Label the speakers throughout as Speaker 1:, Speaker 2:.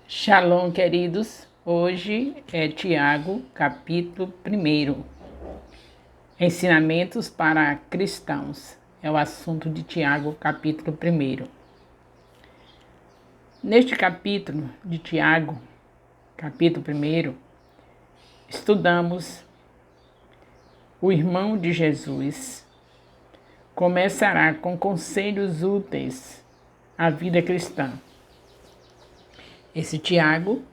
Speaker 1: Shalom, queridos. Hoje é Tiago, capítulo 1. Ensinamentos para cristãos. É o assunto de Tiago, capítulo 1. Neste capítulo de Tiago, capítulo 1, estudamos o irmão de Jesus. Começará com conselhos úteis à vida cristã. Esse Tiago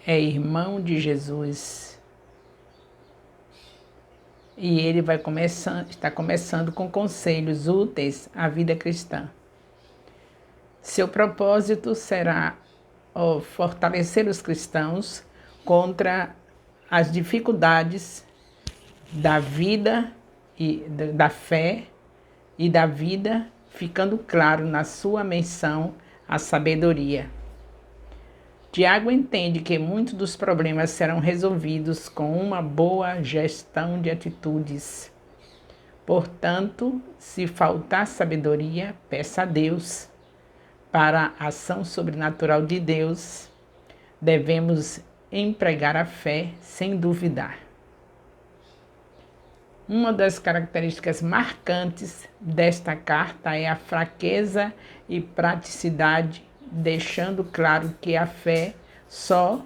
Speaker 1: é irmão de Jesus e ele está começando com conselhos úteis à vida cristã. Seu propósito será fortalecer os cristãos contra as dificuldades da vida e da fé e da vida, ficando claro na sua menção à sabedoria. Tiago entende que muitos dos problemas serão resolvidos com uma boa gestão de atitudes. Portanto, se faltar sabedoria, peça a Deus. Para a ação sobrenatural de Deus, devemos empregar a fé sem duvidar. Uma das características marcantes desta carta é a fraqueza e praticidade, deixando claro que a fé só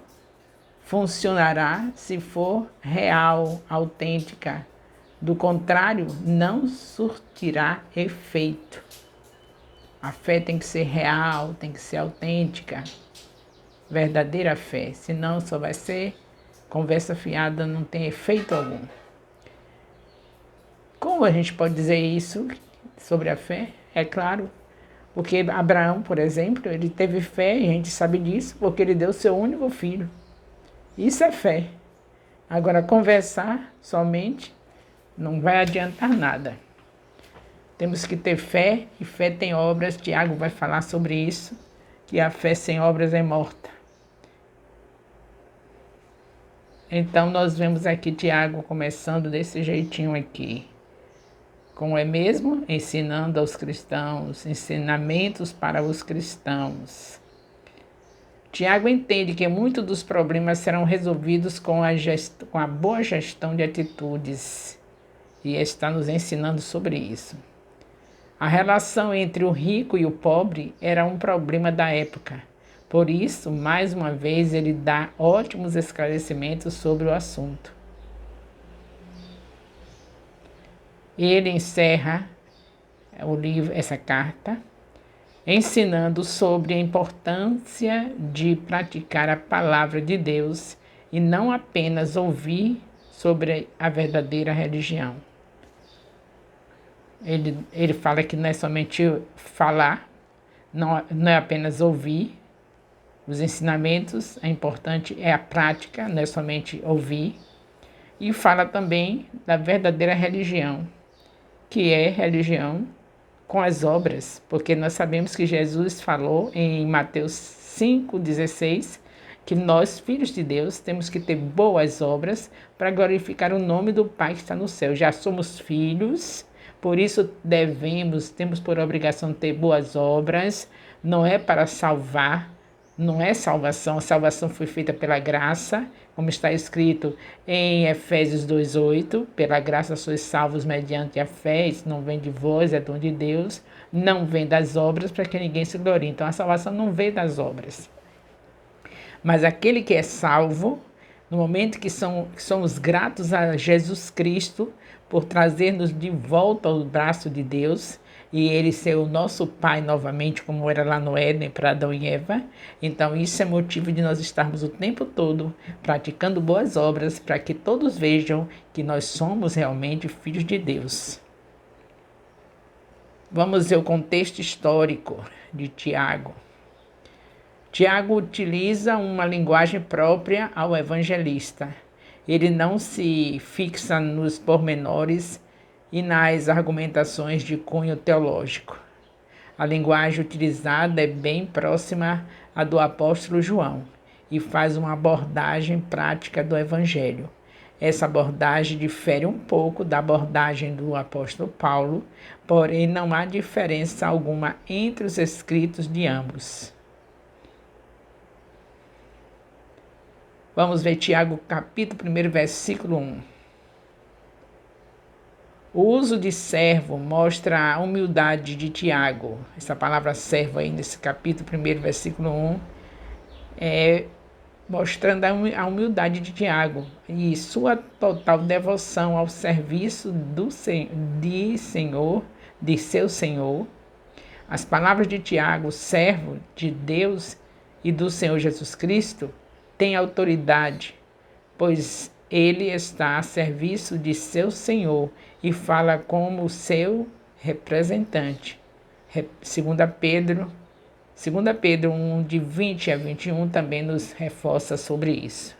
Speaker 1: funcionará se for real, autêntica. Do contrário, não surtirá efeito. A fé tem que ser real, tem que ser autêntica, verdadeira fé, senão só vai ser conversa fiada, não tem efeito algum. Como a gente pode dizer isso sobre a fé? É claro, porque Abraão, por exemplo, ele teve fé, e a gente sabe disso, porque ele deu seu único filho. Isso é fé. Agora, conversar somente não vai adiantar nada. Temos que ter fé, e fé tem obras. Tiago vai falar sobre isso, que a fé sem obras é morta. Então, nós vemos aqui Tiago começando desse jeitinho aqui. Como é mesmo? Ensinando aos cristãos, ensinamentos para os cristãos. Tiago entende que muitos dos problemas serão resolvidos com a boa gestão de atitudes. E está nos ensinando sobre isso. A relação entre o rico e o pobre era um problema da época. Por isso, mais uma vez, ele dá ótimos esclarecimentos sobre o assunto. Ele encerra o livro, essa carta, ensinando sobre a importância de praticar a palavra de Deus e não apenas ouvir sobre a verdadeira religião. Ele fala que não é somente falar, não é apenas ouvir os ensinamentos, é importante, é a prática, não é somente ouvir. E fala também da verdadeira religião, que é religião com as obras, porque nós sabemos que Jesus falou em Mateus 5,16, que nós, filhos de Deus, temos que ter boas obras para glorificar o nome do Pai que está no céu. Já somos filhos, por isso temos por obrigação ter boas obras, não é para salvar, não é salvação, a salvação foi feita pela graça, como está escrito em Efésios 2,8, pela graça sois salvos mediante a fé, isso não vem de vós, é dom de Deus, não vem das obras para que ninguém se glorie. Então a salvação não vem das obras. Mas aquele que é salvo, no momento que somos gratos a Jesus Cristo por trazer-nos de volta ao braço de Deus, e ele ser o nosso Pai novamente, como era lá no Éden para Adão e Eva. Então isso é motivo de nós estarmos o tempo todo praticando boas obras para que todos vejam que nós somos realmente filhos de Deus. Vamos ver o contexto histórico de Tiago. Tiago utiliza uma linguagem própria ao evangelista. Ele não se fixa nos pormenores e nas argumentações de cunho teológico. A linguagem utilizada é bem próxima à do apóstolo João e faz uma abordagem prática do Evangelho. Essa abordagem difere um pouco da abordagem do apóstolo Paulo, porém não há diferença alguma entre os escritos de ambos. Vamos ver Tiago, capítulo 1, versículo 1. O uso de servo mostra a humildade de Tiago. Essa palavra servo aí nesse capítulo 1, versículo 1, é mostrando a humildade de Tiago e sua total devoção ao serviço de seu Senhor. As palavras de Tiago, servo de Deus e do Senhor Jesus Cristo, têm autoridade, pois ele está a serviço de seu Senhor e fala como seu representante. 2 Pedro 1, de 20 a 21, também nos reforça sobre isso.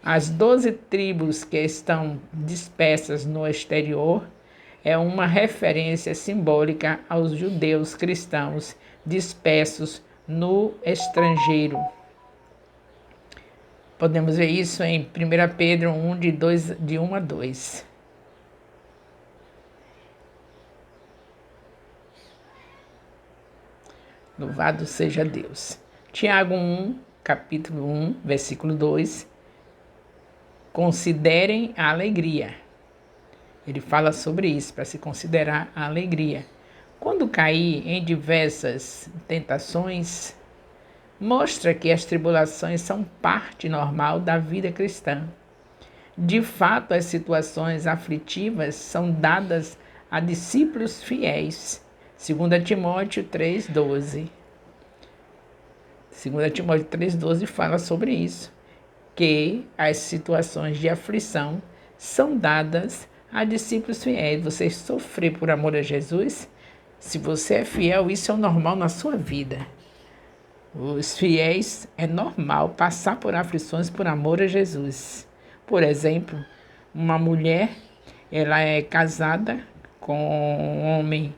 Speaker 1: As 12 tribos que estão dispersas no exterior é uma referência simbólica aos judeus cristãos dispersos no estrangeiro. Podemos ver isso em 1 Pedro 1, de 1 a 2. Louvado seja Deus. Tiago 1, capítulo 1, versículo 2. Considerem a alegria. Ele fala sobre isso, para se considerar a alegria. Quando cair em diversas tentações, mostra que as tribulações são parte normal da vida cristã. De fato, as situações aflitivas são dadas a discípulos fiéis. 2 Timóteo 3,12. 2 Timóteo 3,12 fala sobre isso, que as situações de aflição são dadas a discípulos fiéis. Você sofrer por amor a Jesus, se você é fiel, isso é o normal na sua vida. Os fiéis, é normal passar por aflições por amor a Jesus. Por exemplo, uma mulher, ela é casada com um homem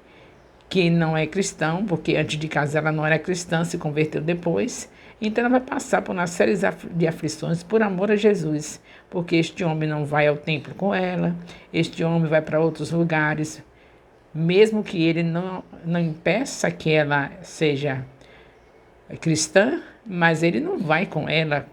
Speaker 1: que não é cristão, porque antes de casar ela não era cristã, se converteu depois. Então ela vai passar por uma série de aflições por amor a Jesus, porque este homem não vai ao templo com ela, este homem vai para outros lugares, mesmo que ele não impeça que ela seja cristã, mas ele não vai com ela,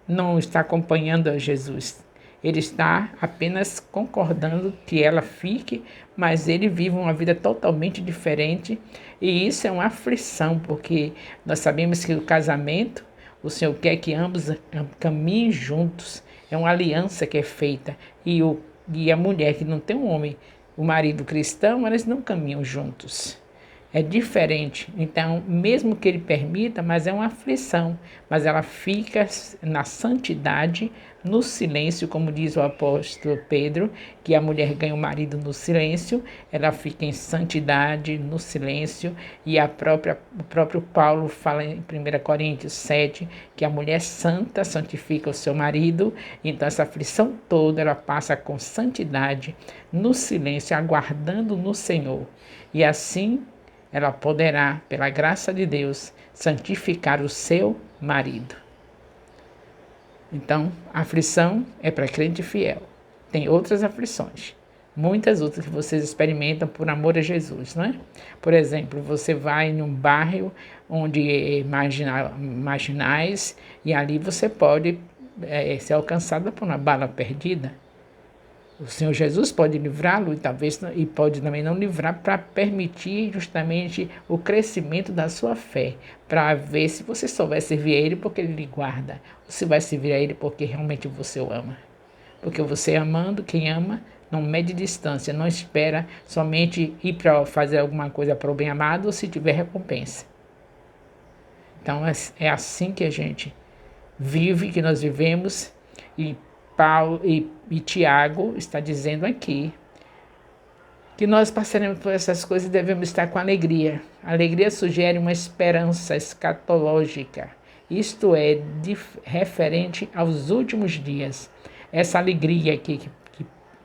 Speaker 1: não está acompanhando a Jesus. Ele está apenas concordando que ela fique, mas ele vive uma vida totalmente diferente. E isso é uma aflição, porque nós sabemos que o casamento, o Senhor quer que ambos caminhem juntos. É uma aliança que é feita. E a mulher que não tem um homem, o marido cristão, elas não caminham juntos. É diferente. Então, mesmo que ele permita, mas é uma aflição. Mas ela fica na santidade, no silêncio, como diz o apóstolo Pedro, que a mulher ganha o marido no silêncio, ela fica em santidade, no silêncio, e o próprio Paulo fala em 1 Coríntios 7, que a mulher santa santifica o seu marido. Então essa aflição toda ela passa com santidade, no silêncio, aguardando no Senhor. E assim ela poderá, pela graça de Deus, santificar o seu marido. Então, a aflição é para crente fiel. Tem outras aflições, muitas outras que vocês experimentam por amor a Jesus, não é? Por exemplo, você vai num bairro onde marginais e ali você pode ser alcançado por uma bala perdida. O Senhor Jesus pode livrá-lo e pode também não livrar, para permitir justamente o crescimento da sua fé, para ver se você só vai servir a Ele porque Ele lhe guarda, ou se vai servir a Ele porque realmente você o ama. Porque você amando, quem ama, não mede distância, não espera somente ir para fazer alguma coisa para o bem-amado ou se tiver recompensa. Então é assim que a gente vive, que nós vivemos, e Paulo e Tiago está dizendo aqui que nós passaremos por essas coisas e devemos estar com alegria. A alegria sugere uma esperança escatológica, isto é, referente aos últimos dias. Essa alegria aqui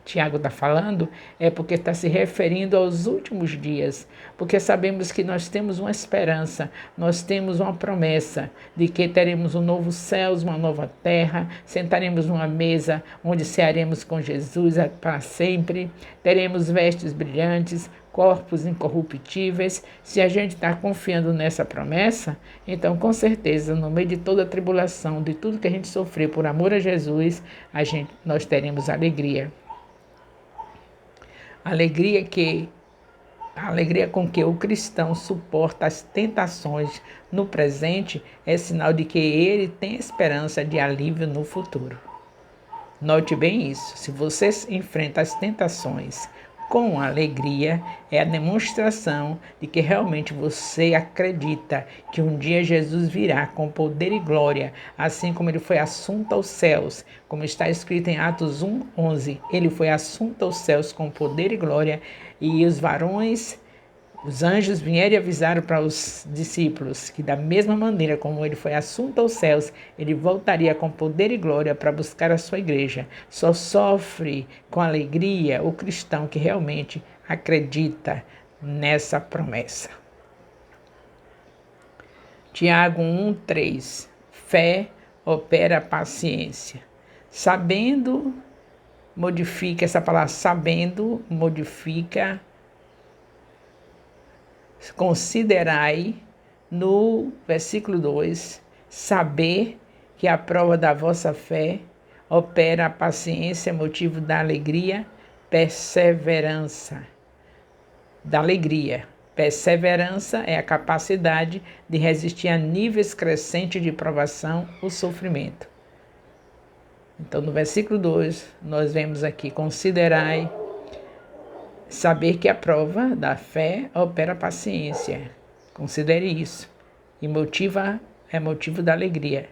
Speaker 1: Tiago está falando, é porque está se referindo aos últimos dias, porque sabemos que nós temos uma esperança, nós temos uma promessa de que teremos um novo céu, uma nova terra, sentaremos numa mesa onde cearemos com Jesus para sempre, teremos vestes brilhantes, corpos incorruptíveis. Se a gente está confiando nessa promessa, então com certeza, no meio de toda a tribulação, de tudo que a gente sofreu por amor a Jesus, nós teremos alegria. Alegria com que o cristão suporta as tentações no presente é sinal de que ele tem esperança de alívio no futuro. Note bem isso, se você enfrenta as tentações com alegria, é a demonstração de que realmente você acredita que um dia Jesus virá com poder e glória, assim como ele foi assunto aos céus, como está escrito em Atos 1:11, ele foi assunto aos céus com poder e glória, e os anjos vieram e avisaram para os discípulos que da mesma maneira como ele foi assunto aos céus, ele voltaria com poder e glória para buscar a sua igreja. Só sofre com alegria o cristão que realmente acredita nessa promessa. Tiago 1:3. Fé opera a paciência. Sabendo, modifica essa palavra, sabendo, modifica. Considerai, no versículo 2, saber que a prova da vossa fé opera a paciência, motivo da alegria, perseverança. Da alegria. Perseverança é a capacidade de resistir a níveis crescentes de provação ou sofrimento. Então, no versículo 2, nós vemos aqui, considerai, saber que a prova da fé opera a paciência. Considere isso. E é motivo da alegria.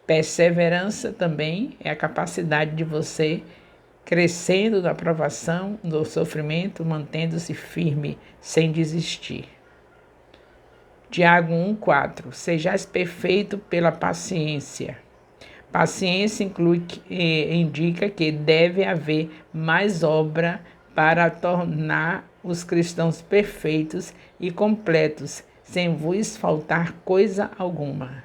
Speaker 1: Perseverança também é a capacidade de você crescendo na provação, no sofrimento, mantendo-se firme, sem desistir. Tiago 1:4. Sejais perfeito pela paciência. Paciência indica que deve haver mais obra para tornar os cristãos perfeitos e completos, sem vos faltar coisa alguma.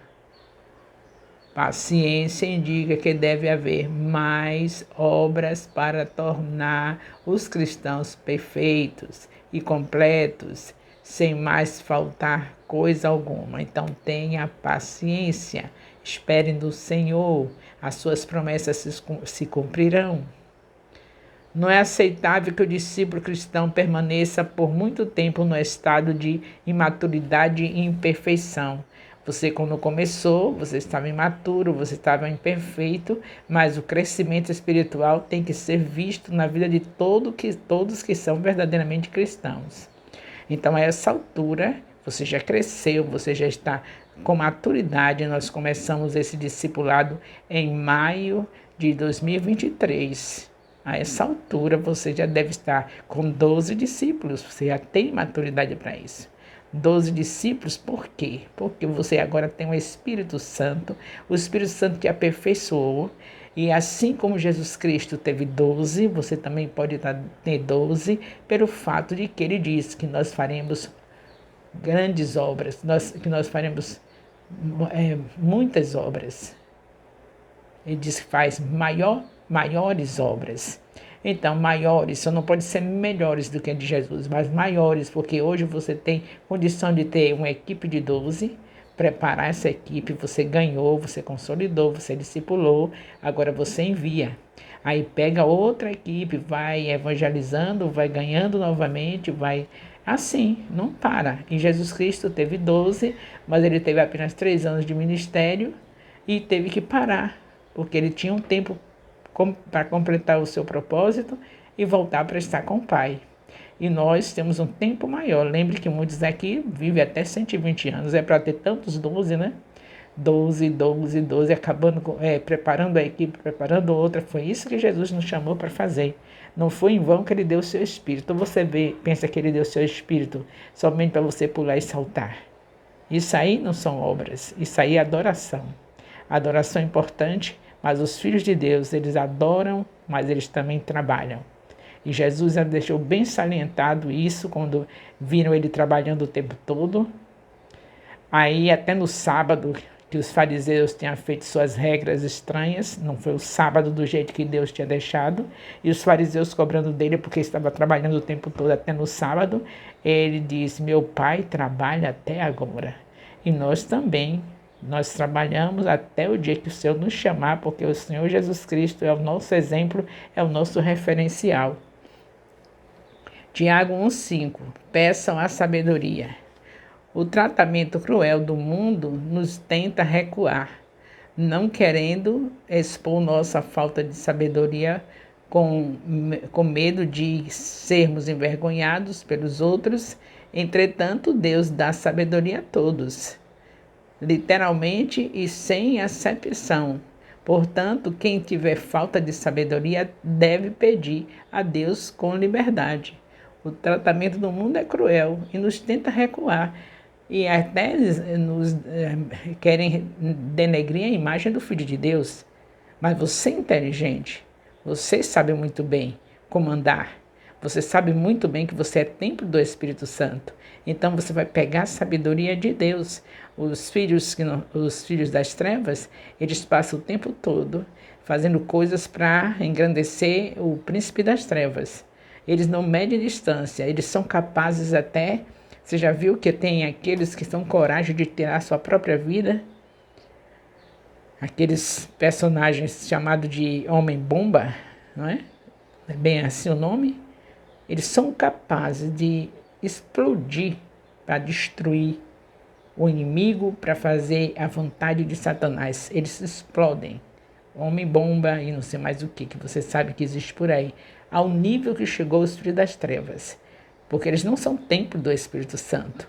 Speaker 1: Paciência indica que deve haver mais obras para tornar os cristãos perfeitos e completos, sem mais faltar coisa alguma. Então tenha paciência, espere no Senhor, as suas promessas se cumprirão. Não é aceitável que o discípulo cristão permaneça por muito tempo no estado de imaturidade e imperfeição. Você, quando começou, você estava imaturo, você estava imperfeito, mas o crescimento espiritual tem que ser visto na vida de todos que são verdadeiramente cristãos. Então, a essa altura, você já cresceu, você já está com maturidade. Nós começamos esse discipulado em maio de 2023. A essa altura, você já deve estar com 12 discípulos, você já tem maturidade para isso. 12 discípulos, por quê? Porque você agora tem o Espírito Santo te aperfeiçoou, e assim como Jesus Cristo teve 12, você também pode ter 12, pelo fato de que ele disse que nós faremos grandes obras, que nós faremos muitas obras. Ele diz que faz maiores obras. Então, maiores, só não pode ser melhores do que a de Jesus, mas maiores, porque hoje você tem condição de ter uma equipe de 12, preparar essa equipe, você ganhou, você consolidou, você discipulou, agora você envia. Aí pega outra equipe, vai evangelizando, vai ganhando novamente, vai assim, não para. E Jesus Cristo teve 12, mas ele teve apenas 3 anos de ministério e teve que parar, porque ele tinha um tempo para completar o seu propósito e voltar para estar com o Pai. E nós temos um tempo maior. Lembre que muitos daqui vivem até 120 anos. É para ter tantos 12, né? 12, preparando a equipe, preparando outra. Foi isso que Jesus nos chamou para fazer. Não foi em vão que ele deu o seu Espírito. Você pensa que ele deu o seu Espírito somente para você pular e saltar. Isso aí não são obras. Isso aí é adoração. A adoração é importante, mas os filhos de Deus, eles adoram, mas eles também trabalham. E Jesus já deixou bem salientado isso quando viram ele trabalhando o tempo todo. Aí até no sábado, que os fariseus tinham feito suas regras estranhas, não foi o sábado do jeito que Deus tinha deixado, e os fariseus cobrando dele porque estava trabalhando o tempo todo até no sábado, ele diz, meu pai trabalha até agora, e nós também, nós trabalhamos até o dia que o Senhor nos chamar, porque o Senhor Jesus Cristo é o nosso exemplo, é o nosso referencial. Tiago 1,5, peçam a sabedoria. O tratamento cruel do mundo nos tenta recuar, não querendo expor nossa falta de sabedoria com medo de sermos envergonhados pelos outros. Entretanto, Deus dá sabedoria a todos, literalmente e sem acepção. Portanto, quem tiver falta de sabedoria deve pedir a Deus com liberdade. O tratamento do mundo é cruel e nos tenta recuar. E até eles nos querem denegrir a imagem do Filho de Deus. Mas você é inteligente, você sabe muito bem como andar. Você sabe muito bem que você é templo do Espírito Santo. Então você vai pegar a sabedoria de Deus. Os filhos das trevas, eles passam o tempo todo fazendo coisas para engrandecer o príncipe das trevas. Eles não medem distância, eles são capazes até... Você já viu que tem aqueles que têm coragem de tirar a sua própria vida? Aqueles personagens chamados de Homem-Bomba, não é? É bem assim o nome? Eles são capazes de explodir para destruir o inimigo, para fazer a vontade de Satanás. Eles explodem. Homem-bomba e não sei mais o que você sabe que existe por aí. Ao nível que chegou os filhos das trevas. Porque eles não são templo do Espírito Santo.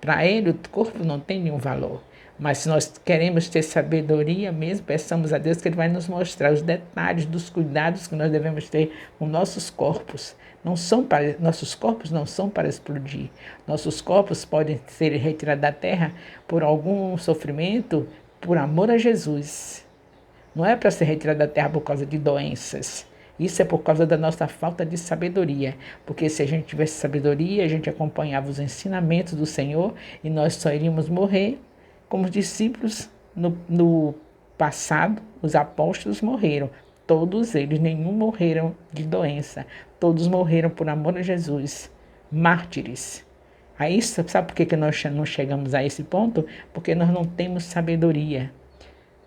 Speaker 1: Para ele, o corpo não tem nenhum valor. Mas se nós queremos ter sabedoria mesmo, peçamos a Deus que Ele vai nos mostrar os detalhes dos cuidados que nós devemos ter com nossos corpos. Nossos corpos não são para explodir. Nossos corpos podem ser retirados da terra por algum sofrimento, por amor a Jesus. Não é para ser retirado da terra por causa de doenças. Isso é por causa da nossa falta de sabedoria, porque se a gente tivesse sabedoria, a gente acompanhava os ensinamentos do Senhor e nós só iríamos morrer como os discípulos no passado, os apóstolos morreram. Todos eles, nenhum morreram de doença, todos morreram por amor a Jesus, mártires. Aí, sabe por que nós não chegamos a esse ponto? Porque nós não temos sabedoria.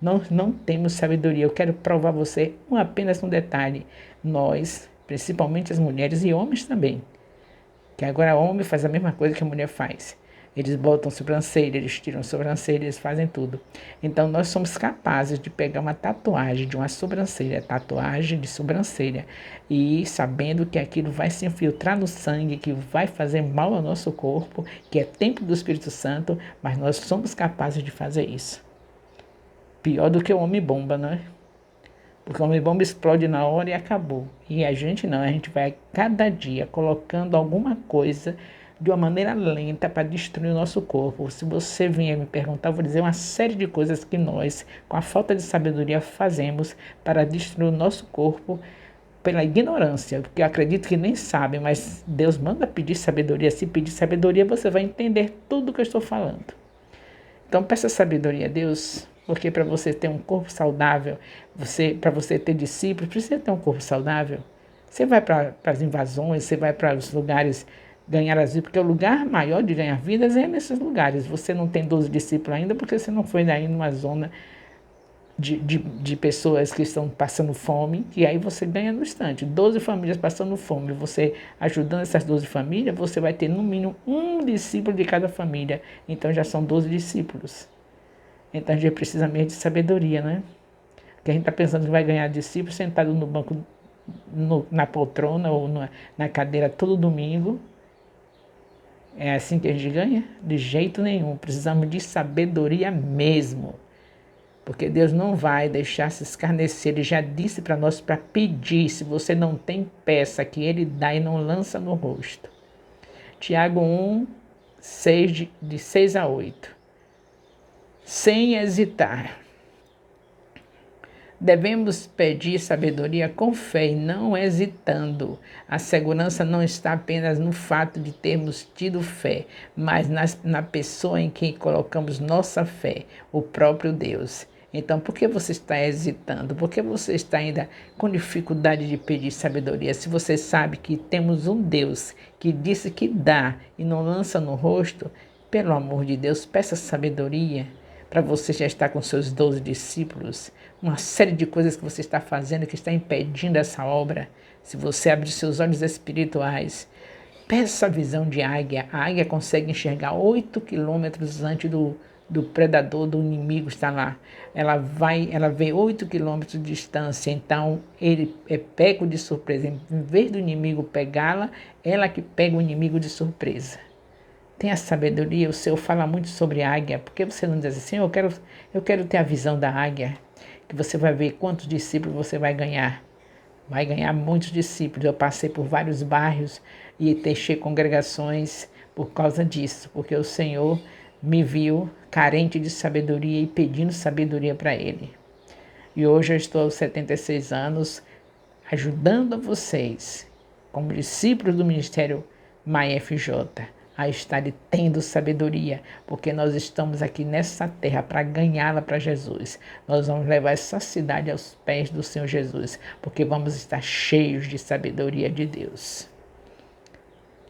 Speaker 1: Nós não temos sabedoria. Eu quero provar a você apenas um detalhe. Nós, principalmente as mulheres e homens também, que agora o homem faz a mesma coisa que a mulher faz. Eles botam sobrancelha, eles tiram sobrancelha, eles fazem tudo. Então nós somos capazes de pegar uma tatuagem de uma sobrancelha, tatuagem de sobrancelha, e sabendo que aquilo vai se infiltrar no sangue, que vai fazer mal ao nosso corpo, que é templo do Espírito Santo, mas nós somos capazes de fazer isso. Pior do que o homem-bomba, não é? Porque o homem-bomba explode na hora e acabou. E a gente não, a gente vai cada dia colocando alguma coisa de uma maneira lenta para destruir o nosso corpo. Se você vier me perguntar, eu vou dizer uma série de coisas que nós, com a falta de sabedoria, fazemos para destruir o nosso corpo pela ignorância, porque eu acredito que nem sabem, mas Deus manda pedir sabedoria. Se pedir sabedoria, você vai entender tudo o que eu estou falando. Então, peça sabedoria a Deus, porque para você ter um corpo saudável, para você ter discípulos, precisa ter um corpo saudável. Você vai para as invasões, você vai para os lugares ganhar as vidas, porque o lugar maior de ganhar vidas é nesses lugares. Você não tem 12 discípulos ainda, porque você não foi daí numa zona de pessoas que estão passando fome, e aí você ganha no instante. 12 famílias passando fome, você ajudando essas 12 famílias, você vai ter no mínimo um discípulo de cada família. Então já são 12 discípulos. Então a gente precisa mesmo de sabedoria, né? Porque a gente está pensando que vai ganhar discípulos sentado no banco, na poltrona ou na cadeira todo domingo. É assim que a gente ganha? De jeito nenhum. Precisamos de sabedoria mesmo. Porque Deus não vai deixar se escarnecer. Ele já disse para nós para pedir. Se você não tem, peça, que Ele dá e não lança no rosto. Tiago 1, de 6 a 8. Sem hesitar. Devemos pedir sabedoria com fé e não hesitando. A segurança não está apenas no fato de termos tido fé, mas na pessoa em quem colocamos nossa fé, o próprio Deus. Então, por que você está hesitando? Por que você está ainda com dificuldade de pedir sabedoria? Se você sabe que temos um Deus que disse que dá e não lança no rosto, pelo amor de Deus, peça sabedoria para você já estar com seus 12 discípulos, uma série de coisas que você está fazendo que está impedindo essa obra. Se você abrir seus olhos espirituais, peça a visão de águia. A águia consegue enxergar 8 quilômetros antes do predador, do inimigo estar lá. Ela vê 8 quilômetros de distância, então ele é pego de surpresa. Em vez do inimigo pegá-la, ela que pega o inimigo de surpresa. Tenha sabedoria, o Senhor fala muito sobre águia. Por que você não diz assim, eu quero ter a visão da águia, que você vai ver quantos discípulos você vai ganhar. Vai ganhar muitos discípulos. Eu passei por vários bairros e deixei congregações por causa disso, porque o Senhor me viu carente de sabedoria e pedindo sabedoria para Ele. E hoje eu estou aos 76 anos, ajudando vocês, como discípulos do Ministério MAI FJ, a estar tendo sabedoria, porque nós estamos aqui nessa terra para ganhá-la para Jesus. Nós vamos levar essa cidade aos pés do Senhor Jesus, porque vamos estar cheios de sabedoria de Deus.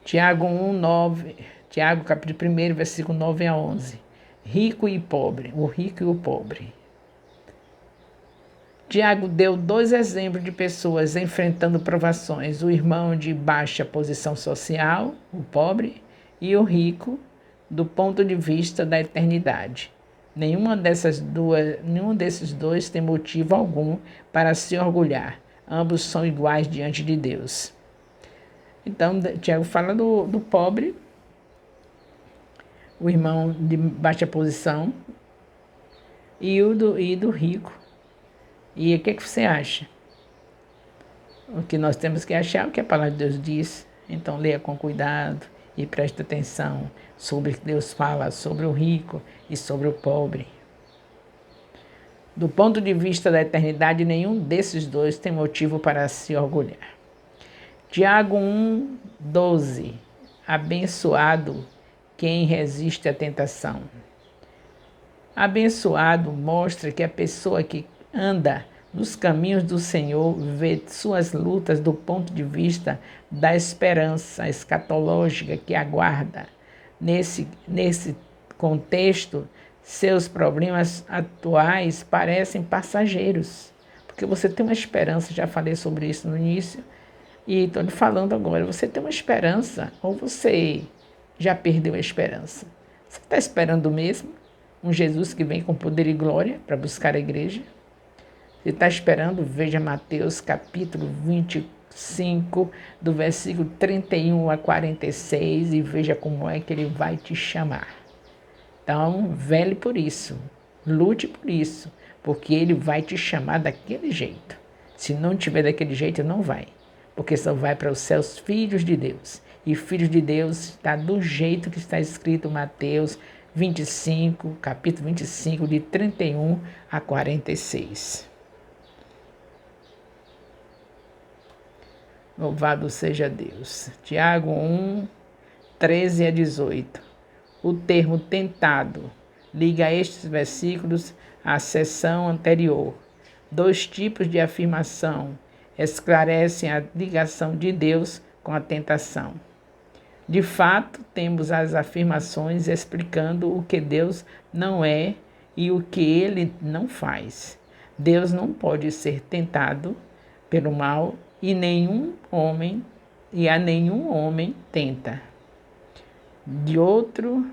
Speaker 1: Tiago capítulo 1, versículo 9 a 11. Rico e pobre, o rico e o pobre. Tiago deu 2 exemplos de pessoas enfrentando provações: o irmão de baixa posição social, o pobre, e o rico, do ponto de vista da eternidade. Nenhum desses dois tem motivo algum para se orgulhar. Ambos são iguais diante de Deus. Então, Tiago fala do pobre, o irmão de baixa posição, e do rico. E o que você acha? O que nós temos que achar é o que a palavra de Deus diz. Então, leia com cuidado e preste atenção sobre o que Deus fala sobre o rico e sobre o pobre. Do ponto de vista da eternidade, nenhum desses dois tem motivo para se orgulhar. Tiago 1:12. Abençoado quem resiste à tentação. Abençoado mostra que a pessoa que anda nos caminhos do Senhor vê suas lutas do ponto de vista da esperança escatológica que aguarda. Nesse contexto, seus problemas atuais parecem passageiros, porque você tem uma esperança. Já falei sobre isso no início e estou lhe falando agora. Você tem uma esperança ou você já perdeu a esperança? Você está esperando mesmo um Jesus que vem com poder e glória para buscar a igreja? Você está esperando? Veja Mateus capítulo 25, do versículo 31 a 46, e veja como é que ele vai te chamar. Então, vele por isso, lute por isso, porque ele vai te chamar daquele jeito. Se não tiver daquele jeito, não vai, porque só vai para os céus filhos de Deus. E filhos de Deus está do jeito que está escrito em Mateus 25, capítulo 25, de 31 a 46. Louvado seja Deus. Tiago 1, 13 a 18. O termo tentado liga estes versículos à seção anterior. 2 tipos de afirmação esclarecem a ligação de Deus com a tentação. De fato, temos as afirmações explicando o que Deus não é e o que ele não faz. Deus não pode ser tentado pelo mal e a nenhum homem tenta. De outro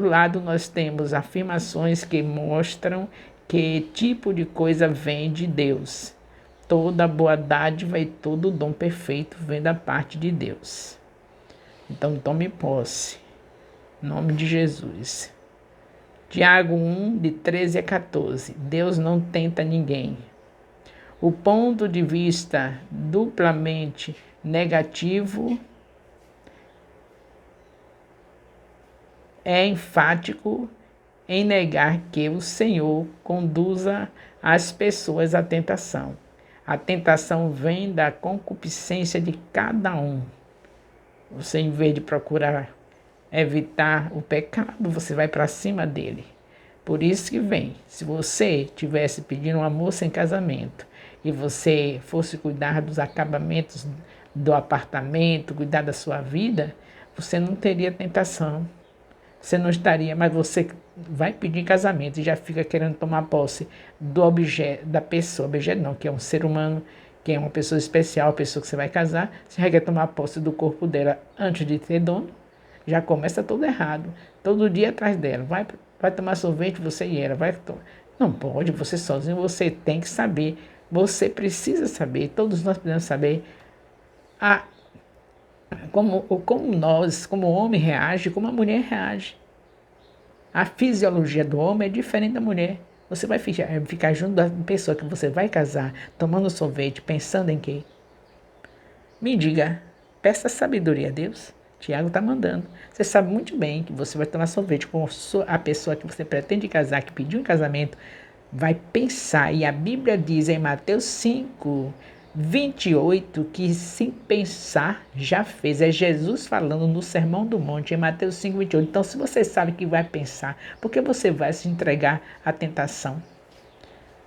Speaker 1: lado, nós temos afirmações que mostram que tipo de coisa vem de Deus. Toda boa dádiva e todo dom perfeito vem da parte de Deus. Então tome posse, em nome de Jesus. Tiago 1, de 13 a 14. Deus não tenta ninguém. O ponto de vista duplamente negativo é enfático em negar que o Senhor conduza as pessoas à tentação. A tentação vem da concupiscência de cada um. Você, em vez de procurar evitar o pecado, você vai para cima dele. Por isso que vem, se você tivesse pedindo uma moça em casamento e você fosse cuidar dos acabamentos do apartamento, cuidar da sua vida, você não teria tentação. Você não estaria, mas você vai pedir em casamento e já fica querendo tomar posse do objeto, da pessoa, objeto não, que é um ser humano, que é uma pessoa especial, a pessoa que você vai casar, você já quer tomar posse do corpo dela antes de ter dono, já começa tudo errado. Todo dia atrás dela, vai tomar sorvete, você e ela, vai tomar. Não pode, você sozinho, você tem que saber, você precisa saber, todos nós precisamos saber a como nós, como o homem reage, como a mulher reage. A fisiologia do homem é diferente da mulher. Você vai ficar junto da pessoa que você vai casar, tomando sorvete, pensando em quê? Me diga, peça sabedoria a Deus. Tiago está mandando. Você sabe muito bem que você vai tomar sorvete com a pessoa que você pretende casar, que pediu em casamento, vai pensar. E a Bíblia diz em Mateus 5:28 que sem pensar já fez. É Jesus falando no Sermão do Monte, em Mateus 5:28. Então, se você sabe que vai pensar, por que você vai se entregar à tentação?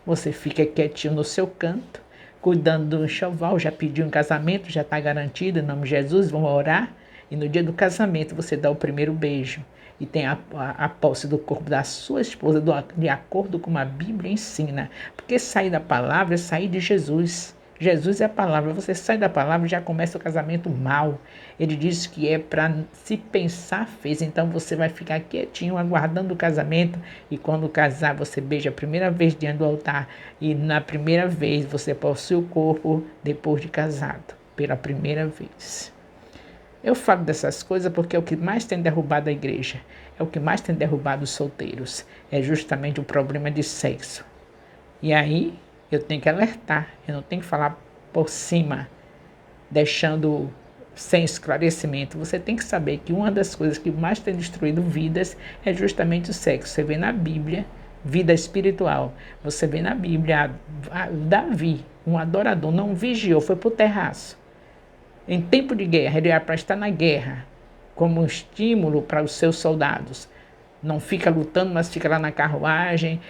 Speaker 1: Você fica quietinho no seu canto, cuidando do enxoval, já pediu um casamento, já está garantido, em nome de Jesus, vamos orar. E no dia do casamento você dá o primeiro beijo e tem a posse do corpo da sua esposa de acordo com a Bíblia ensina. Porque sair da palavra é sair de Jesus. Jesus é a palavra. Você sai da palavra e já começa o casamento mal. Ele diz que é para se pensar fez. Então você vai ficar quietinho aguardando o casamento. E quando casar você beija a primeira vez diante do altar. E na primeira vez você possui o corpo depois de casado. Pela primeira vez. Eu falo dessas coisas porque é o que mais tem derrubado a igreja, é o que mais tem derrubado os solteiros, é justamente o problema de sexo. E aí eu tenho que alertar, eu não tenho que falar por cima, deixando sem esclarecimento. Você tem que saber que uma das coisas que mais tem destruído vidas é justamente o sexo. Você vê na Bíblia, vida espiritual, você vê na Bíblia, Davi, um adorador, não vigiou, foi para o terraço. Em tempo de guerra, ele era para estar na guerra, como um estímulo para os seus soldados. Não fica lutando, mas fica lá na carruagem,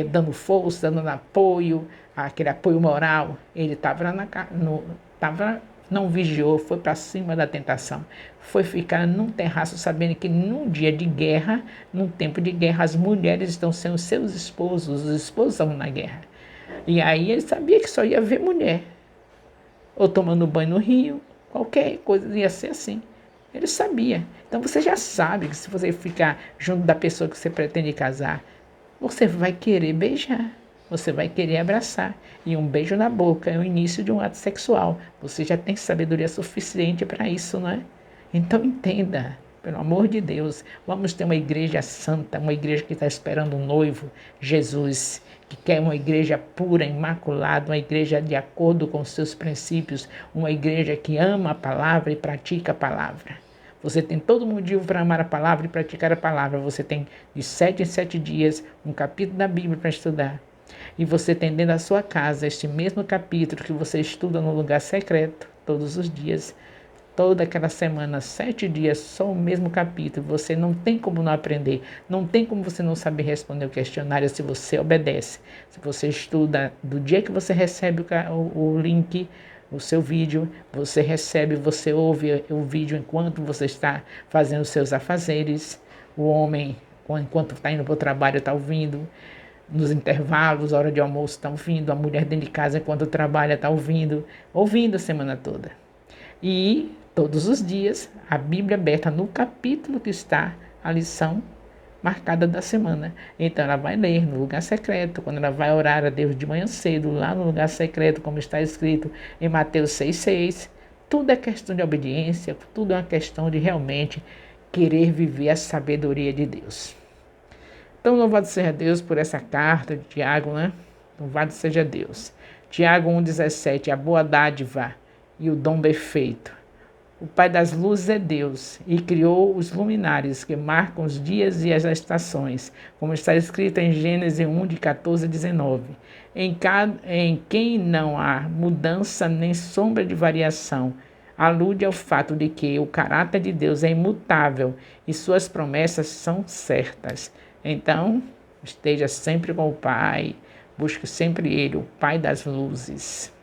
Speaker 1: dando força, dando apoio, aquele apoio moral. Ele estava não vigiou, foi para cima da tentação. Foi ficar num terraço sabendo que num dia de guerra, num tempo de guerra, as mulheres estão sendo seus esposos, os esposos estão na guerra. E aí ele sabia que só ia ver mulher. Ou tomando banho no rio, qualquer coisa ia ser assim. Ele sabia. Então você já sabe que se você ficar junto da pessoa que você pretende casar, você vai querer beijar, você vai querer abraçar. E um beijo na boca é o início de um ato sexual. Você já tem sabedoria suficiente para isso, não é? Então entenda, pelo amor de Deus, vamos ter uma igreja santa, uma igreja que está esperando um noivo, Jesus, que quer uma igreja pura, imaculada, uma igreja de acordo com os seus princípios, uma igreja que ama a palavra e pratica a palavra. Você tem todo motivo para amar a palavra e praticar a palavra. Você tem de 7 em 7 dias um capítulo da Bíblia para estudar. E você tem dentro da sua casa este mesmo capítulo que você estuda no lugar secreto todos os dias. Toda aquela semana, 7 dias, só o mesmo capítulo. Você não tem como não aprender. Não tem como você não saber responder o questionário se você obedece. Se você estuda, do dia que você recebe o link, o seu vídeo, você recebe, você ouve o vídeo enquanto você está fazendo os seus afazeres. O homem, enquanto está indo para o trabalho, está ouvindo. Nos intervalos, hora de almoço, está ouvindo. A mulher dentro de casa, enquanto trabalha, está ouvindo a semana toda. E todos os dias, a Bíblia aberta no capítulo que está a lição marcada da semana. Então ela vai ler no lugar secreto, quando ela vai orar a Deus de manhã cedo, lá no lugar secreto, como está escrito em Mateus 6,6. Tudo é questão de obediência, tudo é uma questão de realmente querer viver a sabedoria de Deus. Então louvado seja Deus por essa carta de Tiago, né? Louvado seja Deus. Tiago 1,17, a boa dádiva e o dom perfeito. O Pai das luzes é Deus e criou os luminares que marcam os dias e as estações, como está escrito em Gênesis 1, de 14 a 19. Em quem não há mudança nem sombra de variação, alude ao fato de que o caráter de Deus é imutável e suas promessas são certas. Então, esteja sempre com o Pai, busque sempre Ele, o Pai das luzes.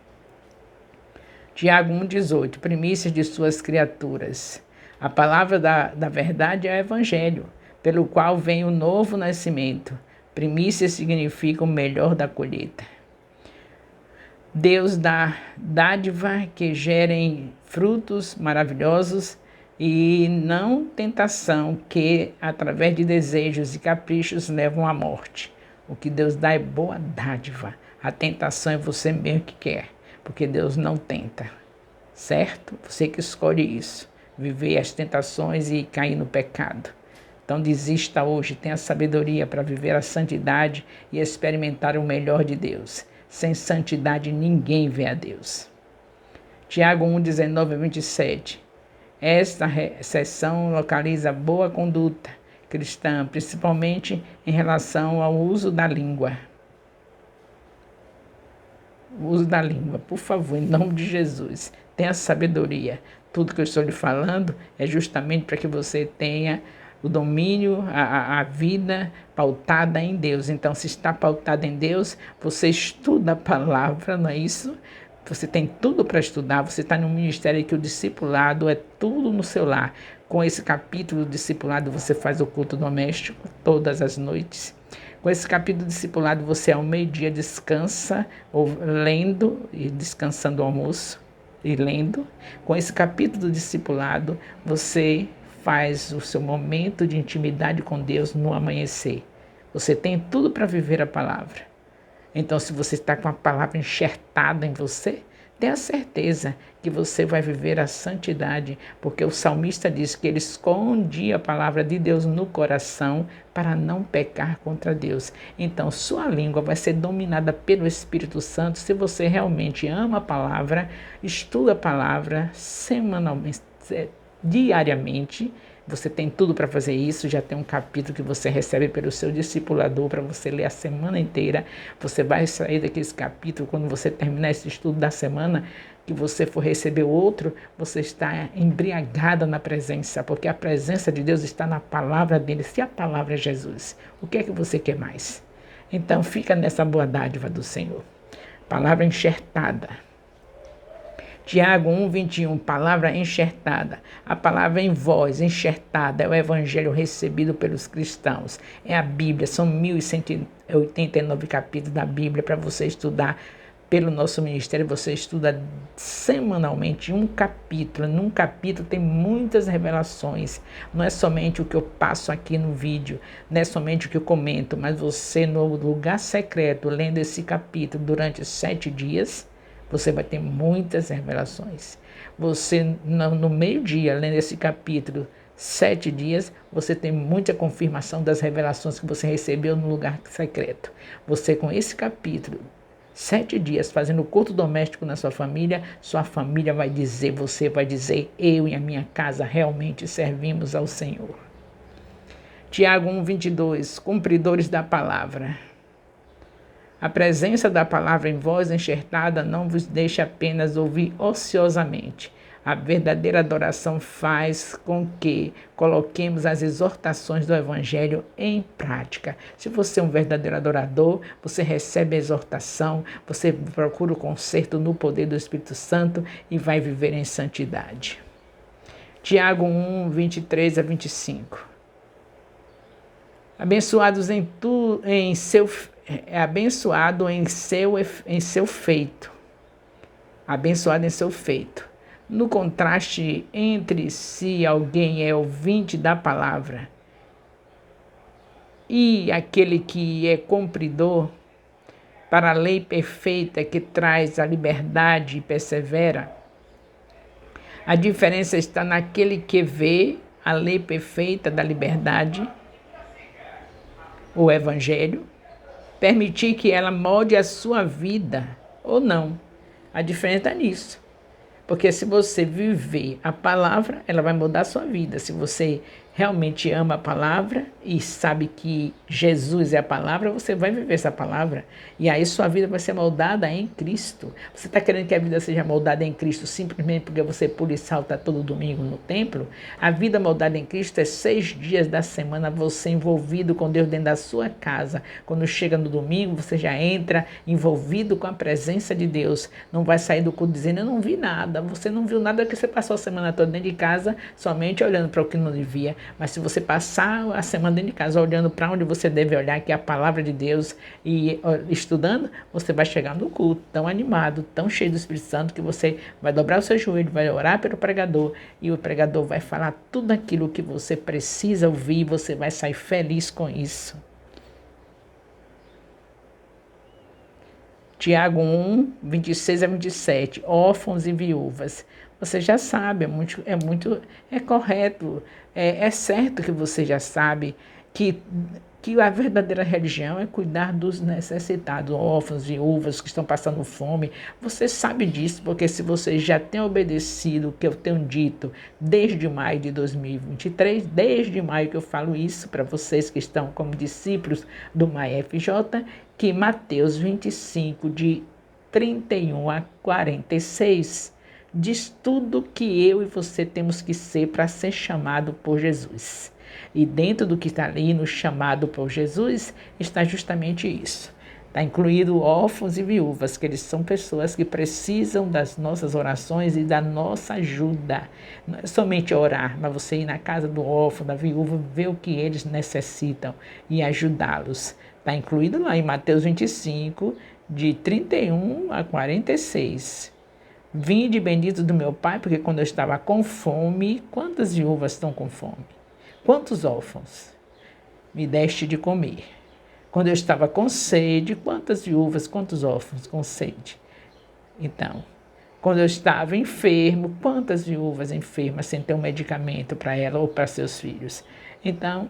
Speaker 1: Tiago 1,18, primícias de suas criaturas. A palavra da verdade é o Evangelho, pelo qual vem o novo nascimento. Primícias significa o melhor da colheita. Deus dá dádiva que gerem frutos maravilhosos e não tentação que, através de desejos e caprichos, levam à morte. O que Deus dá é boa dádiva. A tentação é você mesmo que quer, porque Deus não tenta, certo? Você que escolhe isso, viver as tentações e cair no pecado. Então desista hoje, tenha sabedoria para viver a santidade e experimentar o melhor de Deus. Sem santidade ninguém vê a Deus. Tiago 1, 19 a 27. Esta seção localiza boa conduta cristã, principalmente em relação ao uso da língua. O uso da língua, por favor, em nome de Jesus, tenha sabedoria. Tudo que eu estou lhe falando é justamente para que você tenha o domínio, a vida pautada em Deus. Então, se está pautada em Deus, você estuda a palavra, não é isso? Você tem tudo para estudar, você está no ministério que o discipulado é tudo no seu lar. Com esse capítulo do discipulado, você faz o culto doméstico todas as noites. Com esse capítulo discipulado, você ao meio-dia descansa, ou lendo e descansando o almoço e lendo. Com esse capítulo discipulado, você faz o seu momento de intimidade com Deus no amanhecer. Você tem tudo para viver a palavra. Então, se você está com a palavra enxertada em você, tenha certeza que você vai viver a santidade, porque o salmista diz que ele escondia a palavra de Deus no coração para não pecar contra Deus. Então, sua língua vai ser dominada pelo Espírito Santo se você realmente ama a palavra, estuda a palavra semanalmente, diariamente. Você tem tudo para fazer isso, já tem um capítulo que você recebe pelo seu discipulador para você ler a semana inteira. Você vai sair daquele capítulo, quando você terminar esse estudo da semana, que você for receber outro, você está embriagada na presença, porque a presença de Deus está na palavra dele. Se a palavra é Jesus, o que é que você quer mais? Então fica nessa boa dádiva do Senhor. Palavra enxertada. Tiago 1, 21, palavra enxertada. A palavra em voz, enxertada, é o evangelho recebido pelos cristãos. É a Bíblia, são 1189 capítulos da Bíblia para você estudar pelo nosso ministério. Você estuda semanalmente um capítulo. Num capítulo tem muitas revelações. Não é somente o que eu passo aqui no vídeo, não é somente o que eu comento, mas você no lugar secreto, lendo esse capítulo durante 7 dias, você vai ter muitas revelações. Você, no meio-dia, lendo esse capítulo, 7 dias, você tem muita confirmação das revelações que você recebeu no lugar secreto. Você, com esse capítulo, 7 dias, fazendo culto doméstico na sua família vai dizer, você vai dizer, eu e a minha casa realmente servimos ao Senhor. Tiago 1, 22, cumpridores da palavra. A presença da palavra em voz enxertada não vos deixa apenas ouvir ociosamente. A verdadeira adoração faz com que coloquemos as exortações do Evangelho em prática. Se você é um verdadeiro adorador, você recebe a exortação, você procura o conserto no poder do Espírito Santo e vai viver em santidade. Tiago 1, 23 a 25. Abençoados abençoado em seu feito. Abençoado em seu feito. No contraste entre se alguém é ouvinte da palavra e aquele que é cumpridor para a lei perfeita que traz a liberdade e persevera, a diferença está naquele que vê a lei perfeita da liberdade, o Evangelho, permitir que ela molde a sua vida ou não. A diferença está nisso. Porque se você viver a palavra, ela vai mudar a sua vida. Se você realmente ama a palavra e sabe que Jesus é a palavra, você vai viver essa palavra. E aí sua vida vai ser moldada em Cristo. Você está querendo que a vida seja moldada em Cristo simplesmente porque você pula e salta todo domingo no templo? A vida moldada em Cristo é 6 dias da semana você envolvido com Deus dentro da sua casa. Quando chega no domingo, você já entra envolvido com a presença de Deus. Não vai sair do culto dizendo, eu não vi nada. Você não viu nada porque você passou a semana toda dentro de casa somente olhando para o que não devia. Mas se você passar a semana dentro de casa olhando para onde você deve olhar, que é a palavra de Deus, e estudando, você vai chegar no culto tão animado, tão cheio do Espírito Santo, que você vai dobrar o seu joelho, vai orar pelo pregador, e o pregador vai falar tudo aquilo que você precisa ouvir, e você vai sair feliz com isso. Tiago 1, 26 a 27, órfãos e viúvas. Você já sabe, é correto, é certo que você já sabe que a verdadeira religião é cuidar dos necessitados, órfãos, viúvas que estão passando fome. Você sabe disso, porque se você já tem obedecido o que eu tenho dito desde maio de 2023, desde maio que eu falo isso para vocês que estão como discípulos do MAEFJ, que Mateus 25, de 31 a 46, diz tudo que eu e você temos que ser para ser chamado por Jesus. E dentro do que está ali no chamado por Jesus, está justamente isso. Está incluído órfãos e viúvas, que eles são pessoas que precisam das nossas orações e da nossa ajuda. Não é somente orar, mas você ir na casa do órfão, da viúva, ver o que eles necessitam e ajudá-los. Está incluído lá em Mateus 25, de 31 a 46. Vinde bendito do meu Pai, porque quando eu estava com fome, quantas viúvas estão com fome? Quantos órfãos me deste de comer? Quando eu estava com sede, quantas viúvas, quantos órfãos com sede? Então, quando eu estava enfermo, quantas viúvas enfermas sem ter um medicamento para ela ou para seus filhos? Então,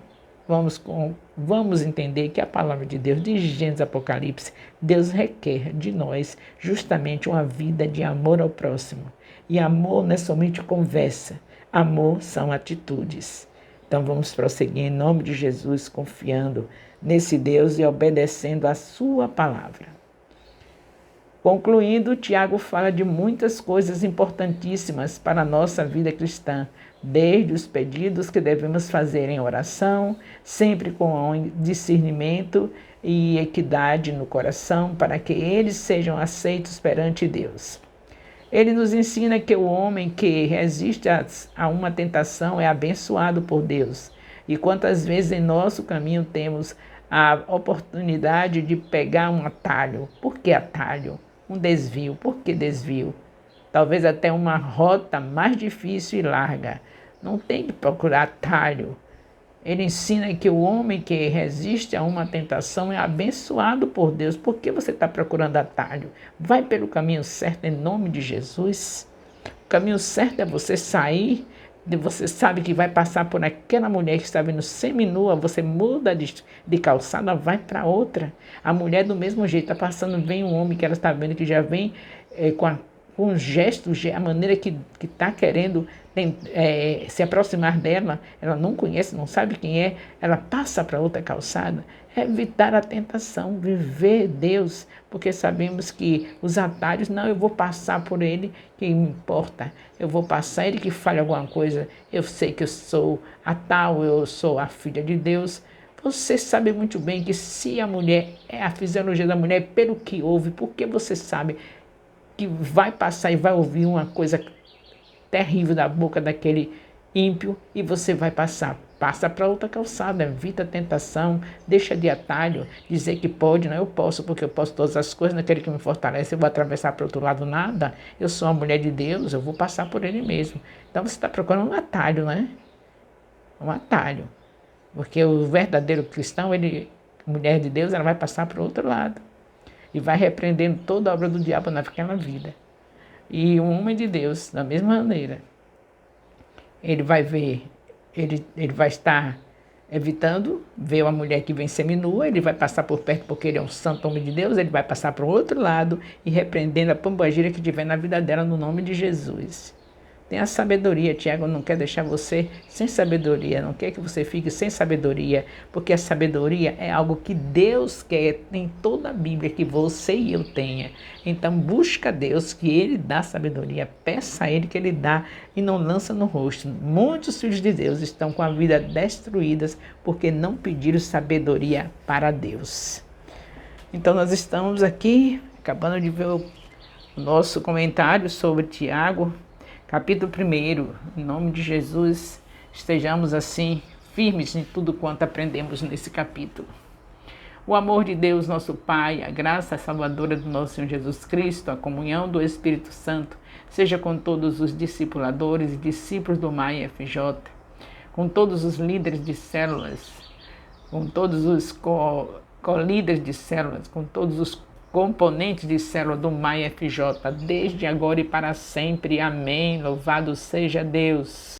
Speaker 1: vamos entender que a palavra de Deus, de Gênesis Apocalipse, Deus requer de nós justamente uma vida de amor ao próximo. E amor não é somente conversa, amor são atitudes. Então vamos prosseguir em nome de Jesus, confiando nesse Deus e obedecendo a sua palavra. Concluindo, Tiago fala de muitas coisas importantíssimas para a nossa vida cristã, desde os pedidos que devemos fazer em oração, sempre com discernimento e equidade no coração, para que eles sejam aceitos perante Deus. Ele nos ensina que o homem que resiste a uma tentação é abençoado por Deus. E quantas vezes em nosso caminho temos a oportunidade de pegar um atalho. Por que atalho? Um desvio. Por que desvio? Talvez até uma rota mais difícil e larga. Não tem que procurar atalho. Ele ensina que o homem que resiste a uma tentação é abençoado por Deus. Por que você está procurando atalho? Vai pelo caminho certo em nome de Jesus. O caminho certo é você sair, você sabe que vai passar por aquela mulher que está vindo seminua, você muda de calçada, vai para outra. A mulher do mesmo jeito, está passando, vem um homem que ela está vendo que já vem com um gesto, a maneira que está querendo se aproximar dela, ela não conhece, não sabe quem é, ela passa para outra calçada. É evitar a tentação, viver Deus, porque sabemos que os atalhos, não, eu vou passar por ele, que me importa, eu vou passar, ele que fale alguma coisa, eu sei que eu sou a tal, eu sou a filha de Deus. Você sabe muito bem que se a mulher, a fisiologia da mulher, pelo que ouve, porque você sabe que vai passar e vai ouvir uma coisa terrível da boca daquele ímpio e você vai passar. Passa para outra calçada, evita a tentação, deixa de atalho, dizer que pode, não, eu posso, porque eu posso todas as coisas, naquele que me fortalece, eu vou atravessar para o outro lado, nada. Eu sou uma mulher de Deus, eu vou passar por ele mesmo. Então você está procurando um atalho, né? Um atalho. Porque o verdadeiro cristão, mulher de Deus, ela vai passar para o outro lado. E vai repreendendo toda a obra do diabo naquela vida. E um homem de Deus, da mesma maneira, ele vai ver, ele vai estar evitando ver uma mulher que vem seminua, ele vai passar por perto porque ele é um santo homem de Deus, ele vai passar para o outro lado e repreendendo a pombagira que tiver na vida dela no nome de Jesus. Tenha sabedoria, Tiago não quer deixar você sem sabedoria, não quer que você fique sem sabedoria, porque a sabedoria é algo que Deus quer em toda a Bíblia, que você e eu tenha. Então busca Deus, que Ele dá sabedoria, peça a Ele que Ele dá e não lança no rosto. Muitos filhos de Deus estão com a vida destruídas porque não pediram sabedoria para Deus. Então nós estamos aqui, acabando de ver o nosso comentário sobre Tiago, capítulo 1, em nome de Jesus, estejamos assim firmes em tudo quanto aprendemos nesse capítulo. O amor de Deus, nosso Pai, a graça salvadora do nosso Senhor Jesus Cristo, a comunhão do Espírito Santo, seja com todos os discipuladores e discípulos do MAI FJ, com todos os líderes de células, com todos os co-líderes de células, com todos os componentes de célula do MAI FJ, desde agora e para sempre. Amém. Louvado seja Deus.